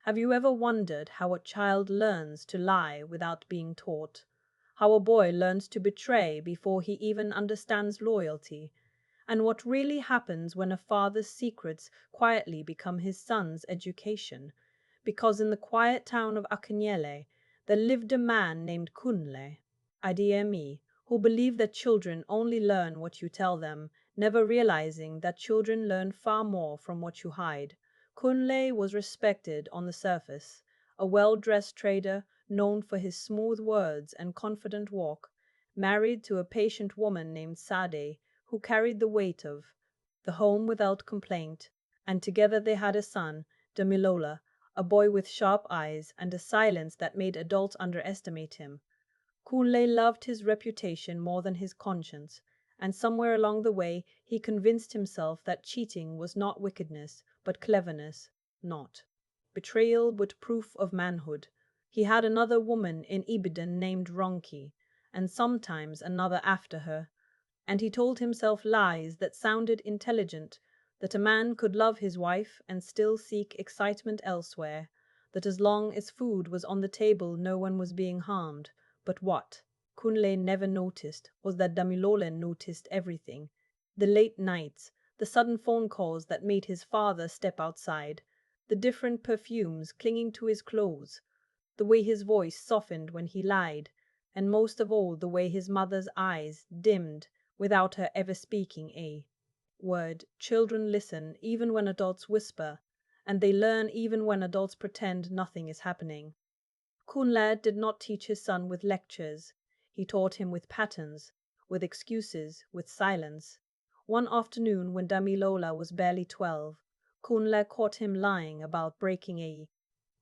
Have you ever wondered how a child learns to lie without being taught? How a boy learns to betray before he even understands loyalty? And what really happens when a father's secrets quietly become his son's education? Because in the quiet town of Akinyele, there lived a man named Kunle, IDME, who believed that children only learn what you tell them, never realizing that children learn far more from what you hide. Kunle was respected on the surface, a well-dressed trader known for his smooth words and confident walk, married to a patient woman named Sade, who carried the weight of the home without complaint, and together they had a son, Damilola, a boy with sharp eyes and a silence that made adults underestimate him. Kunle loved his reputation more than his conscience, and somewhere along the way he convinced himself that cheating was not wickedness, but cleverness, not betrayal, but proof of manhood. He had another woman in Ibadan named Ronki, and sometimes another after her, and he told himself lies that sounded intelligent, that a man could love his wife and still seek excitement elsewhere, that as long as food was on the table no one was being harmed. But what Kunle never noticed was that Damilola noticed everything. The late nights, the sudden phone calls that made his father step outside, the different perfumes clinging to his clothes, the way his voice softened when he lied, and most of all the way his mother's eyes dimmed without her ever speaking a word. Children listen even when adults whisper, and they learn even when adults pretend nothing is happening. Kunle did not teach his son with lectures. He taught him with patterns, with excuses, with silence. One afternoon when Damilola was barely 12, Kunle caught him lying about breaking a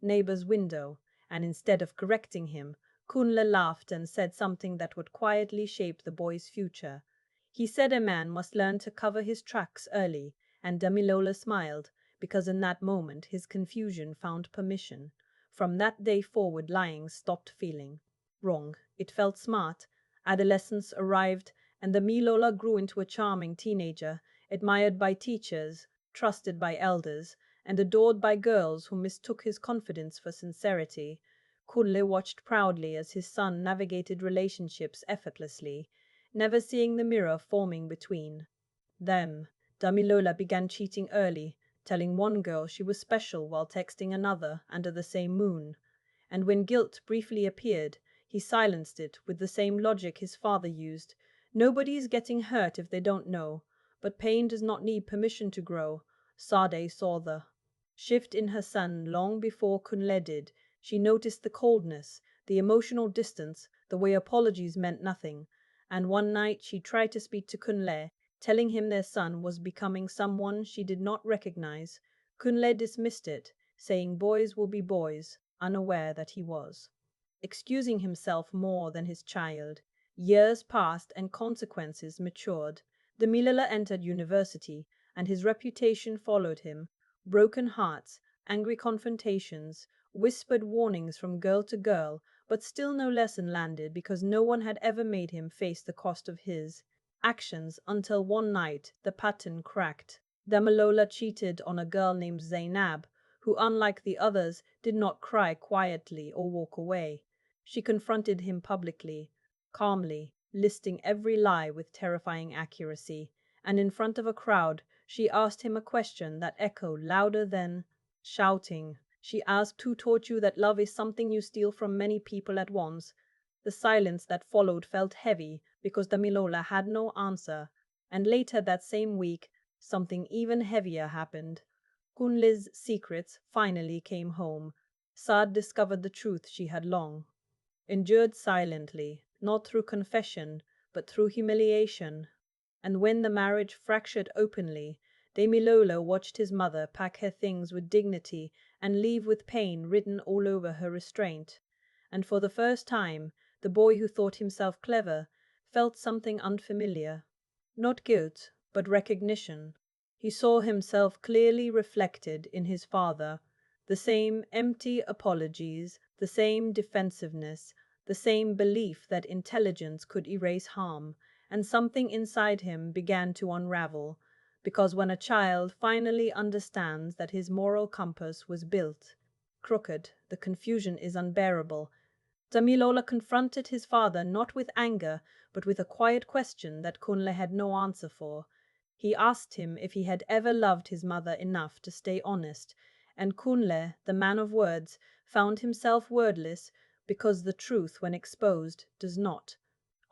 neighbor's window, and instead of correcting him, Kunle laughed and said something that would quietly shape the boy's future. He said a man must learn to cover his tracks early, and Damilola smiled, because in that moment his confusion found permission. From that day forward lying stopped feeling wrong. It felt smart. Adolescence arrived, and Damilola grew into a charming teenager, admired by teachers, trusted by elders, and adored by girls who mistook his confidence for sincerity. Kunle watched proudly as his son navigated relationships effortlessly, never seeing the mirror forming between them. Damilola began cheating early, telling one girl she was special while texting another under the same moon. And when guilt briefly appeared, he silenced it with the same logic his father used. Nobody's getting hurt if they don't know, but pain does not need permission to grow. Sade saw the shift in her son long before Kunle did. She noticed the coldness, the emotional distance, the way apologies meant nothing. And one night she tried to speak to Kunle, telling him their son was becoming someone she did not recognize. Kunle dismissed it, saying boys will be boys, unaware that he was excusing himself more than his child. Years passed and consequences matured. Damilola entered university, and his reputation followed him. Broken hearts, angry confrontations, whispered warnings from girl to girl, but still no lesson landed because no one had ever made him face the cost of his actions until one night the pattern cracked. Damilola cheated on a girl named Zainab, who, unlike the others, did not cry quietly or walk away. She confronted him publicly, calmly, listing every lie with terrifying accuracy, and in front of a crowd, she asked him a question that echoed louder than shouting. She asked, "Who taught you that love is something you steal from many people at once?" The silence that followed felt heavy because Damilola had no answer, and later that same week, something even heavier happened. Kunle's secrets finally came home. Saad discovered the truth she had long endured silently, not through confession, but through humiliation. And when the marriage fractured openly, Damilola watched his mother pack her things with dignity and leave with pain written all over her restraint. And for the first time, the boy who thought himself clever felt something unfamiliar. Not guilt, but recognition. He saw himself clearly reflected in his father. The same empty apologies, the same defensiveness, the same belief that intelligence could erase harm, and something inside him began to unravel, because when a child finally understands that his moral compass was built crooked, the confusion is unbearable. Damilola confronted his father not with anger, but with a quiet question that Kunle had no answer for. He asked him if he had ever loved his mother enough to stay honest, and Kunle, the man of words, found himself wordless because the truth, when exposed, does not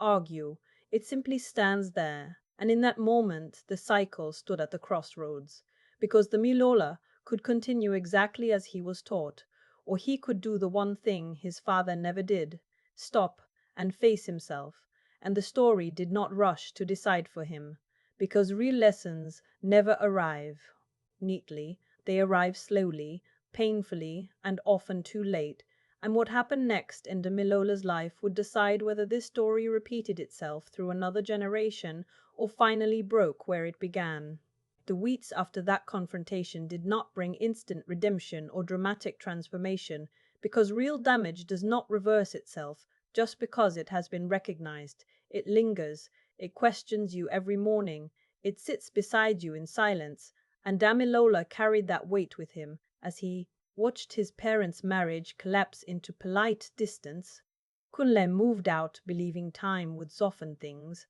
argue. It simply stands there, and in that moment the cycle stood at the crossroads, because Damilola could continue exactly as he was taught, or he could do the one thing his father never did, stop and face himself, and the story did not rush to decide for him, because real lessons never arrive neatly, they arrive slowly, painfully, and often too late, and what happened next in Damilola's life would decide whether this story repeated itself through another generation or finally broke where it began. The weeks after that confrontation did not bring instant redemption or dramatic transformation, because real damage does not reverse itself just because it has been recognized. It lingers, it questions you every morning, it sits beside you in silence, and Damilola carried that weight with him as he watched his parents' marriage collapse into polite distance. Kunle moved out believing time would soften things,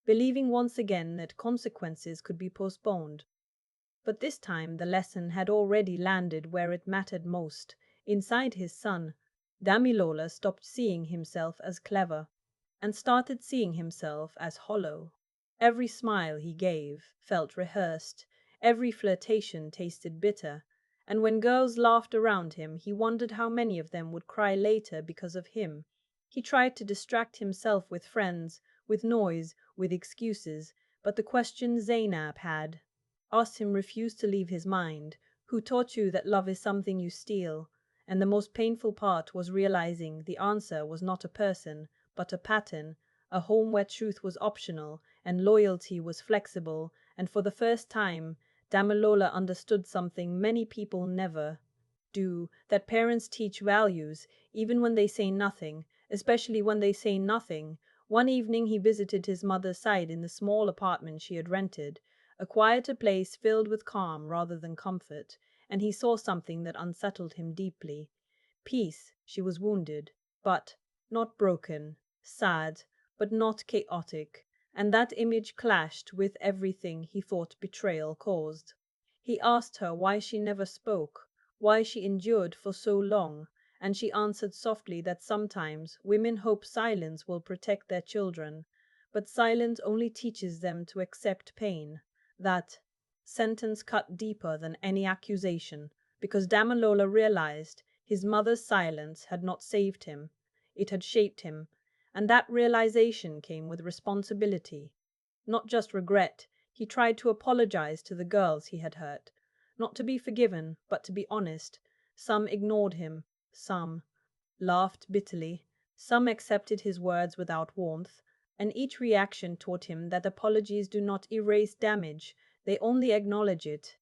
believing once again that consequences could be postponed. But this time the lesson had already landed where it mattered most. Inside his son, Damilola stopped seeing himself as clever and started seeing himself as hollow. Every smile he gave felt rehearsed, every flirtation tasted bitter, and when girls laughed around him, he wondered how many of them would cry later because of him. He tried to distract himself with friends, with noise, with excuses, but the question Zainab had asked him refused to leave his mind. Who taught you that love is something you steal? And the most painful part was realizing the answer was not a person, but a pattern, a home where truth was optional and loyalty was flexible, and for the first time, Damilola understood something many people never do, that parents teach values, even when they say nothing, especially when they say nothing. One evening he visited his mother's side in the small apartment she had rented, a quieter place filled with calm rather than comfort, and he saw something that unsettled him deeply. Peace, she was wounded, but not broken, sad, but not chaotic, and that image clashed with everything he thought betrayal caused. He asked her why she never spoke, why she endured for so long, and she answered softly that sometimes women hope silence will protect their children, but silence only teaches them to accept pain. That sentence cut deeper than any accusation, because Damilola realized his mother's silence had not saved him, it had shaped him, and that realization came with responsibility, not just regret. He tried to apologize to the girls he had hurt, not to be forgiven, but to be honest. Some ignored him, some laughed bitterly, some accepted his words without warmth, and each reaction taught him that apologies do not erase damage, they only acknowledge it.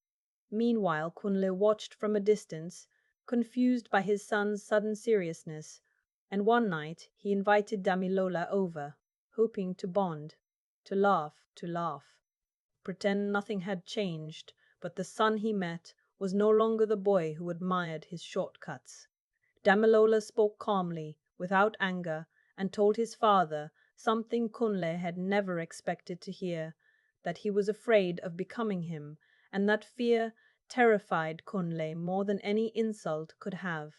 Meanwhile, Kunle watched from a distance, confused by his son's sudden seriousness, and one night he invited Damilola over, hoping to bond, to laugh, pretend nothing had changed, but the son he met was no longer the boy who admired his shortcuts. Damilola spoke calmly, without anger, and told his father something Kunle had never expected to hear, that he was afraid of becoming him, and that fear terrified Kunle more than any insult could have,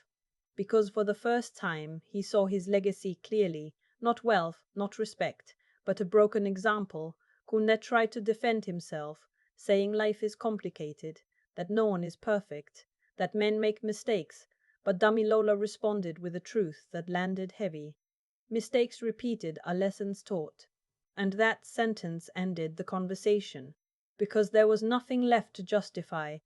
because for the first time he saw his legacy clearly, not wealth, not respect, but a broken example. Kunle tried to defend himself, saying life is complicated, that no one is perfect, that men make mistakes, but Damilola responded with a truth that landed heavy. Mistakes repeated are lessons taught. And that sentence ended the conversation, because there was nothing left to justify.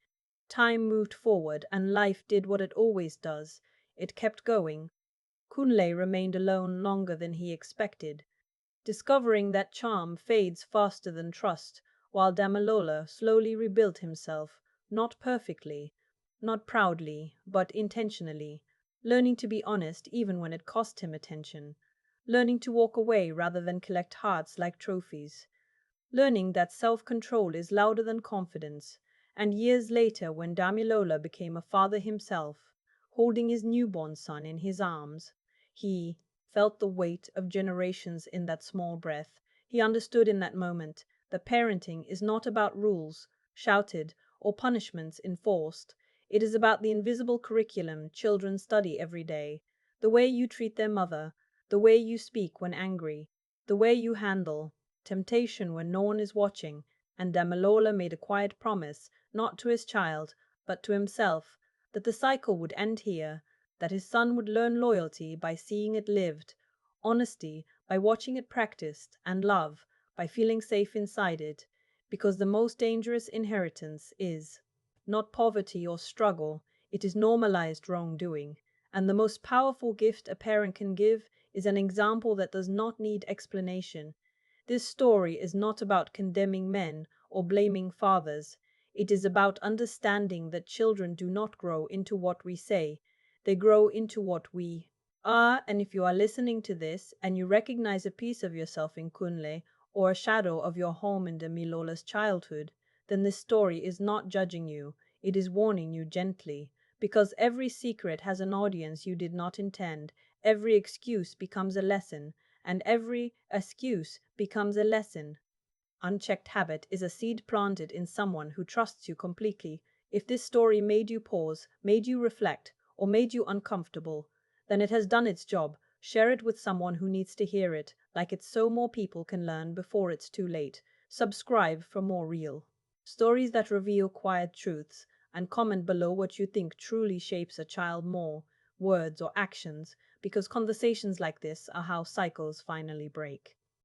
Time moved forward, and life did what it always does. It kept going. Kunle remained alone longer than he expected, discovering that charm fades faster than trust, while Damilola slowly rebuilt himself, not perfectly, not proudly, but intentionally, learning to be honest even when it cost him attention, learning to walk away rather than collect hearts like trophies, learning that self-control is louder than confidence. And years later, when Damilola became a father himself, holding his newborn son in his arms. He felt the weight of generations in that small breath. He understood in that moment that parenting is not about rules, shouted, or punishments enforced. It is about the invisible curriculum children study every day. The way you treat their mother, the way you speak when angry, the way you handle temptation when no one is watching. And Damilola made a quiet promise, not to his child, but to himself, that the cycle would end here, that his son would learn loyalty by seeing it lived, honesty by watching it practiced, and love by feeling safe inside it, because the most dangerous inheritance is not poverty or struggle, it is normalized wrongdoing. And the most powerful gift a parent can give is an example that does not need explanation. This story is not about condemning men or blaming fathers. It is about understanding that children do not grow into what we say, they grow into what we are. And if you are listening to this and you recognize a piece of yourself in Kunle or a shadow of your home in Demilola's childhood, then this story is not judging you, it is warning you gently. Because every secret has an audience you did not intend, every excuse becomes a lesson, and every excuse becomes a lesson. Unchecked habit is a seed planted in someone who trusts you completely. If this story made you pause, made you reflect, or made you uncomfortable, then it has done its job. Share it with someone who needs to hear it, like it's so more people can learn before it's too late. Subscribe for more real stories that reveal quiet truths, and comment below what you think truly shapes a child more, words or actions, because conversations like this are how cycles finally break.